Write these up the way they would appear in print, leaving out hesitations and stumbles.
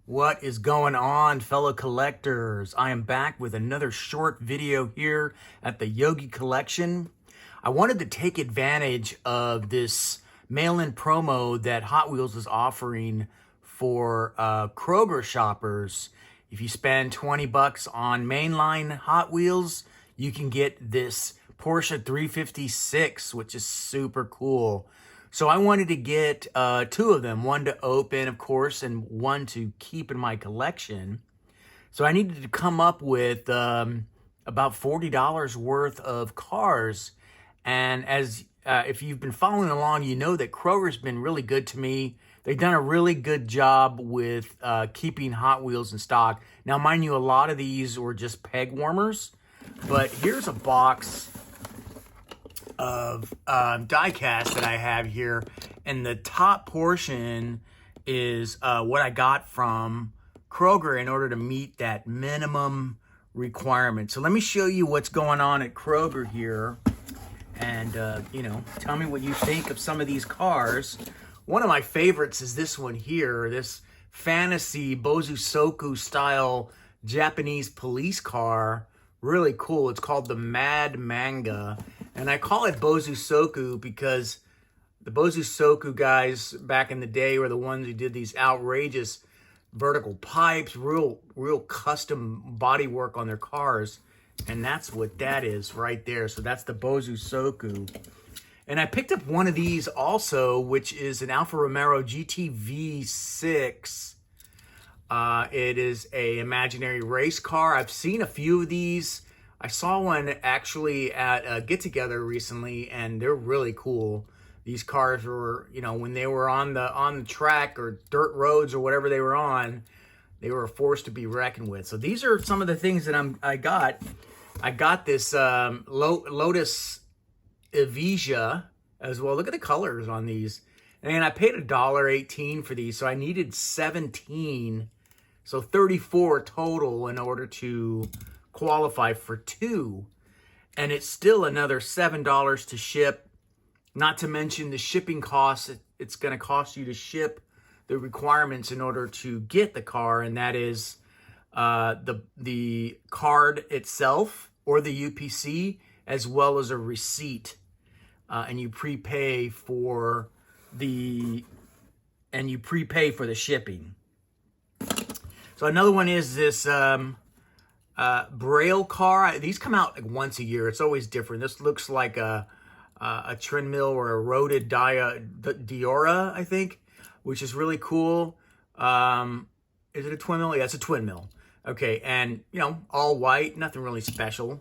What is going on, fellow collectors? I am back with another short video here at the Yogi Collection. I wanted to take advantage of this mail-in promo that Hot Wheels is offering for Kroger shoppers. If you spend 20 bucks on mainline Hot Wheels, you can get this Porsche 356, which is super cool. So I wanted to get two of them, one to open, of course, and one to keep in my collection. So I needed to come up with about $40 worth of cars. And as if you've been following along, you know that Kroger's been really good to me. They've done a really good job with keeping Hot Wheels in stock. Now, mind you, a lot of these were just peg warmers, but here's a box of die-cast that I have here, and the top portion is what I got from Kroger in order to meet that minimum requirement. So let me show you what's going on at Kroger here, and tell me what you think of some of these cars. One of my favorites is this one here, this fantasy Bozusoku style Japanese police car. Really cool. It's called the Mad Manga. And I call it Bozusoku because the Bozusoku guys back in the day were the ones who did these outrageous vertical pipes, real custom body work on their cars. And that's what that is right there. So that's the Bozusoku. And I picked up one of these also, which is an Alfa Romero GTV6. It is a imaginary race car. I've seen a few of these. I saw one actually at a get-together recently, and they're really cool. These cars were, when they were on the track or dirt roads or whatever they were on, they were a force to be reckoned with. So these are some of the things that I got. I got this Lotus Evija as well. Look at the colors on these. And I paid $1.18 for these, so I needed 17. So 34 total in order to qualify for two. And it's still another $7 to ship, not to mention the shipping costs. It's going to cost you to ship the requirements in order to get the car, and that is the card itself or the UPC, as well as a receipt. And you prepay for the shipping. So another one is this Braille car. These come out like once a year. It's always different. This looks like a Trendmill or a Roted Diora, I think, which is really cool. Is it a twin mill? Yeah, it's a twin mill. Okay, and all white, nothing really special.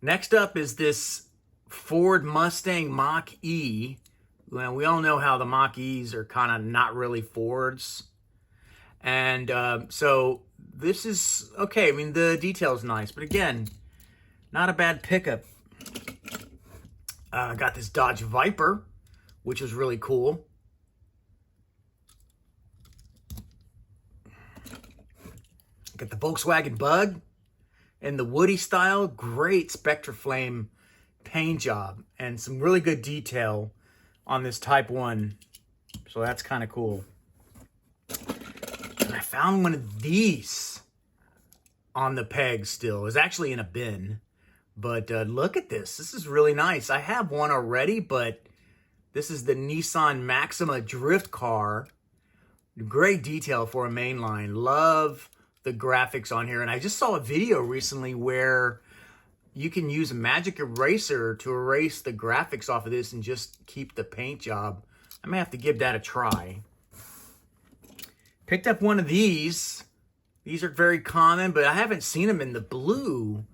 Next up is this Ford Mustang Mach-E. Well, we all know how the Mach-E's are kind of not really Fords. And so this is okay. I mean, the detail's nice, but again, not a bad pickup. I got this Dodge Viper, which is really cool. Got the Volkswagen Bug in the Woody style. Great Spectraflame paint job and some really good detail on this Type 1. So that's kind of cool. And I found one of these on the peg still. It was actually in a bin. But look at this. This is really nice. I have one already, but this is the Nissan Maxima drift car. Great detail for a mainline. Love the graphics on here. And I just saw a video recently where you can use a magic eraser to erase the graphics off of this and just keep the paint job. I may have to give that a try. Picked up one of these. These are very common, but I haven't seen them in the blue.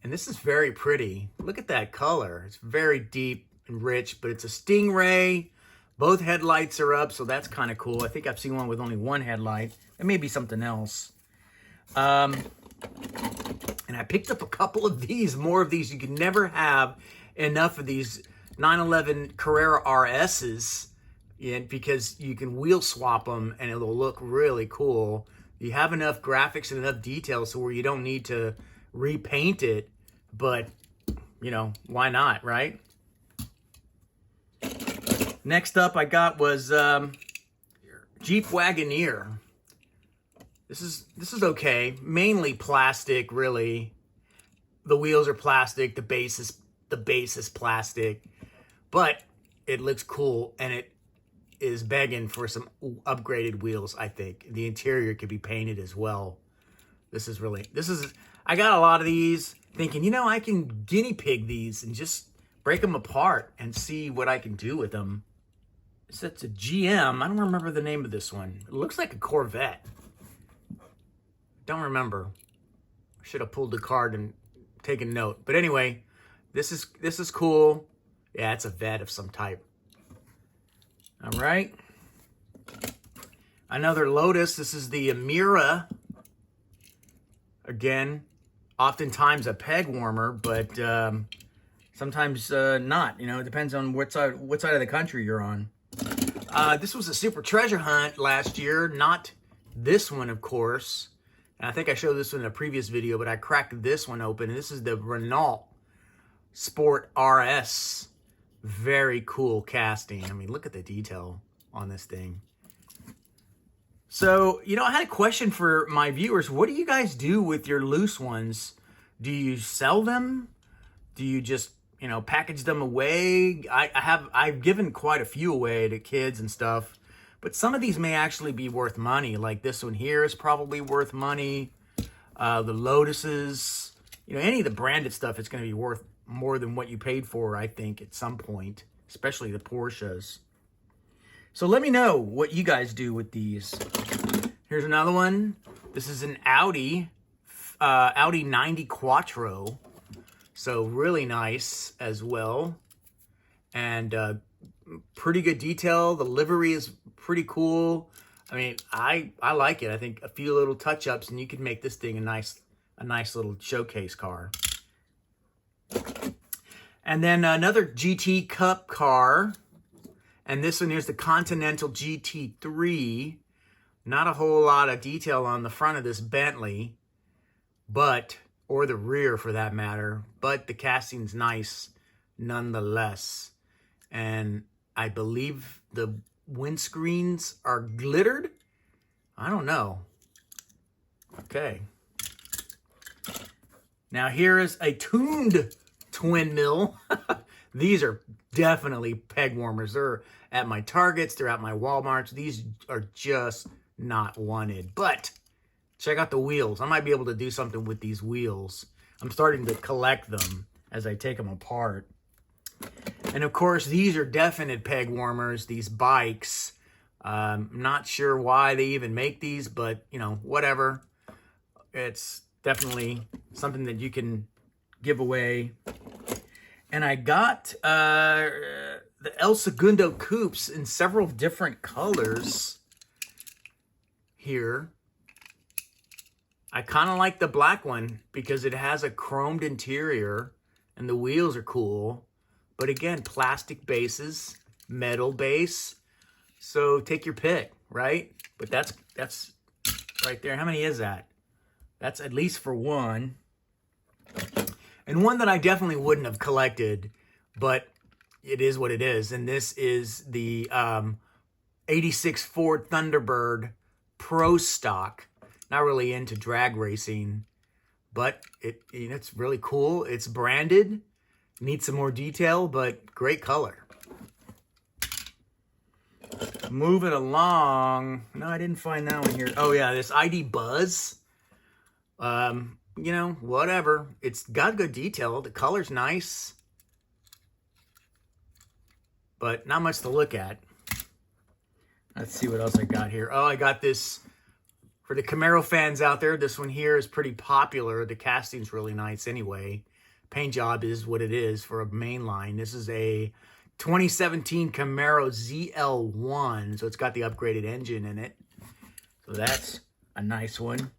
And this is very pretty. Look at that color. It's very deep and rich, but it's a Stingray. Both headlights are up, so that's kind of cool. I think I've seen one with only one headlight. It may be something else. And I picked up a couple of these, more of these. You can never have enough of these 911 Carrera RSs because you can wheel swap them and it'll look really cool. You have enough graphics and enough details so where you don't need to repaint it, but why not, right? Next up I got was Jeep Wagoneer. This is okay. Mainly plastic, really. The wheels are plastic. The base is plastic, but it looks cool and it is begging for some upgraded wheels. I think the interior could be painted as well. I got a lot of these, thinking, you know, I can guinea pig these and just break them apart and see what I can do with them. So it's a GM. I don't remember the name of this one. It looks like a Corvette. Don't remember. I should have pulled the card and taken note. But anyway, this is cool. Yeah, it's a vet of some type. All right. Another Lotus. This is the Amira. Again, oftentimes a peg warmer, but sometimes not. You know, it depends on what side of the country you're on. This was a super treasure hunt last year. Not this one, of course. And I think I showed this one in a previous video, but I cracked this one open. This is the Renault Sport RS. Very cool casting. I mean, look at the detail on this thing. So, you know, I had a question for my viewers. What do you guys do with your loose ones? Do you sell them? Do you just, you know, package them away? I've given quite a few away to kids and stuff. But some of these may actually be worth money. Like this one here is probably worth money. The Lotuses, you know, any of the branded stuff, it's going to be worth more than what you paid for, I think, at some point. Especially the Porsches. So let me know what you guys do with these. Here's another one. This is an Audi 90 Quattro. So really nice as well. And pretty good detail. The livery is pretty cool. I mean, I like it. I think a few little touch-ups and you can make this thing a nice little showcase car. And then another GT Cup car. And this one here's the Continental GT3. Not a whole lot of detail on the front of this Bentley, or the rear for that matter, but the casting's nice nonetheless. And I believe the windscreens are glittered. I don't know. Okay. Now here is a tuned twin mill. These are definitely peg warmers. They're at my Targets. They're at my Walmarts. These are just not wanted. But check out the wheels. I might be able to do something with these wheels. I'm starting to collect them as I take them apart. And of course, these are definite peg warmers, these bikes. Not sure why they even make these, but, you know, whatever. It's definitely something that you can give away. And I got the El Segundo Coupes in several different colors here. I kind of like the black one because it has a chromed interior and the wheels are cool. But again, plastic bases, metal base. So take your pick, right? But that's right there. How many is that? That's at least for one. And one that I definitely wouldn't have collected, but it is what it is. And this is the 86 Ford Thunderbird Pro Stock. Not really into drag racing, but it's really cool. It's branded. Needs some more detail, but great color. Moving along. No, I didn't find that one here. Oh, yeah, this ID Buzz. You know, whatever. It's got good detail. The color's nice. But not much to look at. Let's see what else I got here. Oh, I got this. For the Camaro fans out there, this one here is pretty popular. The casting's really nice anyway. Paint job is what it is for a mainline. This is a 2017 Camaro ZL1. So it's got the upgraded engine in it. So that's a nice one.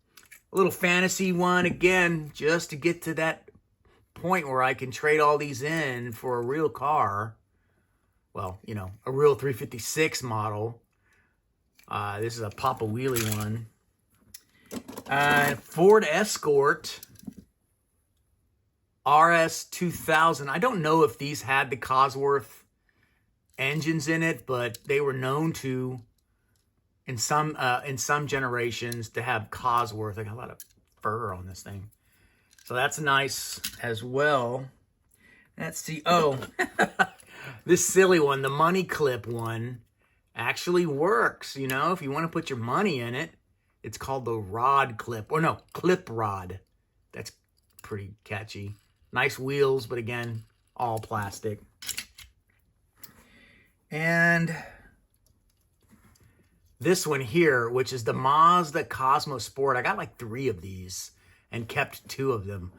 A little fantasy one, again, just to get to that point where I can trade all these in for a real car. Well, you know, a real 356 model. This is a Papa Wheelie one. Ford Escort RS 2000. I don't know if these had the Cosworth engines in it, but they were known to in some generations to have Cosworth. I got a lot of fur on this thing. So that's nice as well. Let's see. Oh, this silly one, the money clip one, actually works. You know, if you want to put your money in it, it's called the rod clip. Or no, clip rod. That's pretty catchy. Nice wheels, but again, all plastic. And this one here, which is the Mazda Cosmo Sport. I got like 3 of these and kept 2 of them.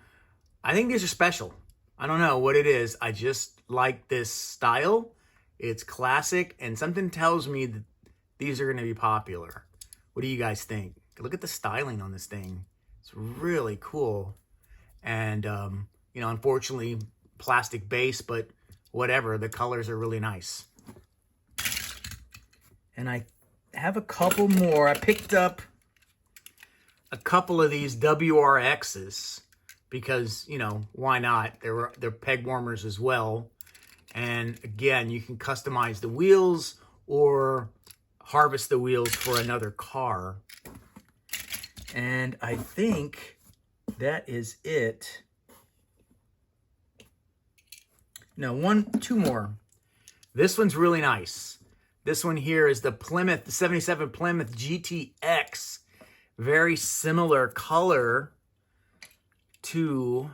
I think these are special. I don't know what it is. I just like this style. It's classic, and something tells me that these are going to be popular. What do you guys think? Look at the styling on this thing. It's really cool. And, you know, unfortunately, plastic base, but whatever. The colors are really nice. And I have a couple more. I picked up a couple of these WRXs because, you know, why not? They're peg warmers as well. And again, you can customize the wheels or harvest the wheels for another car. And I think that is it. No, 2 more. This one's really nice. This one here is the Plymouth, the 77 Plymouth GTX. Very similar color to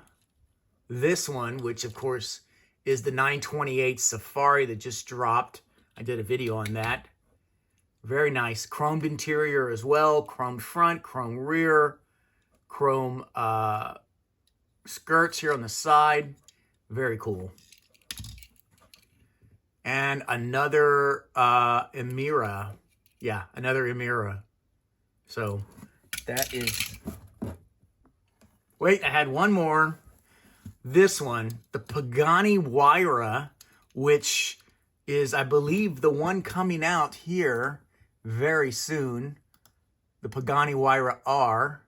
this one, which of course is the 928 Safari that just dropped. I did a video on that. Very nice. Chromed interior as well. Chrome front, chrome rear, chrome skirts here on the side. Very cool. And another Emira. Yeah, another Emira. So that is... Wait, I had one more. This one, the Pagani Huayra, which is, I believe, the one coming out here very soon. The Pagani Huayra R,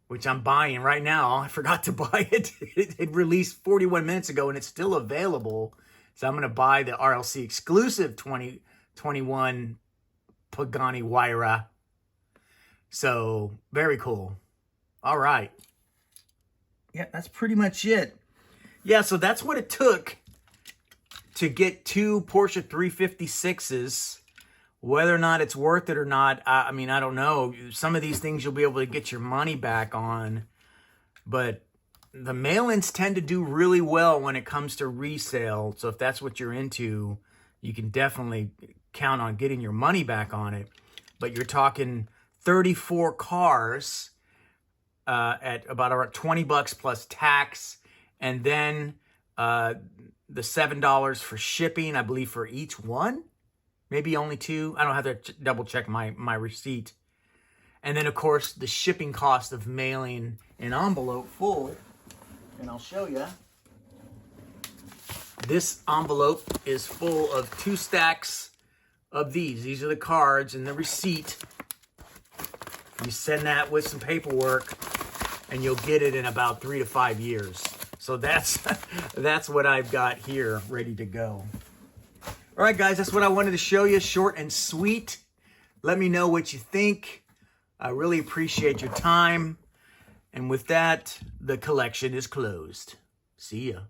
which I'm buying right now. I forgot to buy it. It released 41 minutes ago, and it's still available. So I'm going to buy the RLC exclusive 2021 Pagani Huayra. So, very cool. All right. Yeah, that's pretty much it. Yeah, so that's what it took to get 2 Porsche 356s. Whether or not it's worth it or not, I mean, I don't know. Some of these things you'll be able to get your money back on. But the mail-ins tend to do really well when it comes to resale. So if that's what you're into, you can definitely count on getting your money back on it. But you're talking 34 cars at about $20 plus tax. And then the $7 for shipping, I believe, for each one. Maybe only 2. I don't have to double check my receipt. And then, of course, the shipping cost of mailing an envelope full. And I'll show you. This envelope is full of 2 stacks of these. These are the cards and the receipt. You send that with some paperwork, and you'll get it in about 3 to 5 years. So that's what I've got here ready to go. All right, guys, that's what I wanted to show you. Short and sweet. Let me know what you think. I really appreciate your time. And with that, the collection is closed. See ya.